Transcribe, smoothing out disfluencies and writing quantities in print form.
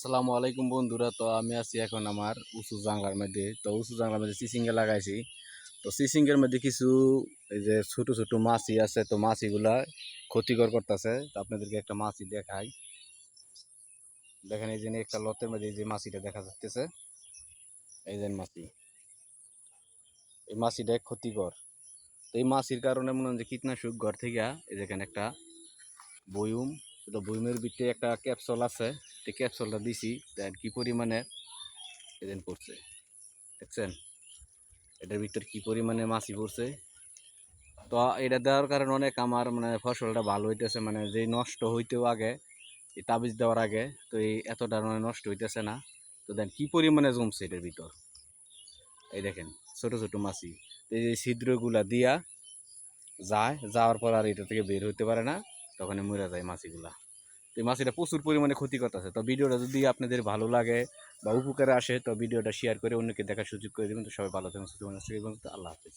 আসসালামু আলাইকুম বন্ধুরা। তো আমি আছি এখন আমার উঁচু জাংলার মধ্যে। তো উঁচু জাংলার মধ্যে চিচিঙ্গা লাগাইছি। তো চিচিঙ্গার মধ্যে কিছু এই যে ছোট ছোট মাছি আছে, তো মাছিগুলা ক্ষতিকর করতেছে। তো আপনাদেরকে একটা মাছি দেখাই। দেখেন এই যে একটা লতের মধ্যে এই যে মাছিটা দেখা যাচ্ছে, এই যে মাছি, এই মাছিটা ক্ষতিকর। তো এই মাছির কারণে মনে হয় যে কীটনাশক ঘর থেকে এই যেখানে একটা বয়ুম, তো বয়ুমের ভিতরে একটা ক্যাপসুল আছে। এই ক্যাপসুলটা দিছি, দেন কি পরিমাণে এদিন পড়ছে দেখছেন, এটার ভিতর কি পরিমাণে মাছি পড়ছে। তো এটা দেওয়ার কারণে অনেক আমার মানে ফসলটা ভালো হইতেছে, মানে যে নষ্ট হইতেও আগে এই তাবিজ দেওয়ার আগে তো এই এতটা মানে নষ্ট হইতেছে না। তো দেন কি পরিমাণে জমছে এটার ভিতর, এই দেখেন ছোট ছোট মাছি। তো এই ছিদ্রগুলা দিয়া যাওয়ার পর আর এটা থেকে বের হইতে পারে না, তখন মরে যায় মাছিগুলা। তো এই মাছিটা প্রচুর পরিমাণে ক্ষতি করতেছে। তো ভিডিওটা যদি আপনাদের ভালো লাগে বা উপকারে আসে, তো ভিডিওটা শেয়ার করে অন্যকে দেখার সুযোগ করে দেবেন। তো সবাই ভালো থাকুন, সুস্থ থাকুন। আল্লাহ হাফিজ।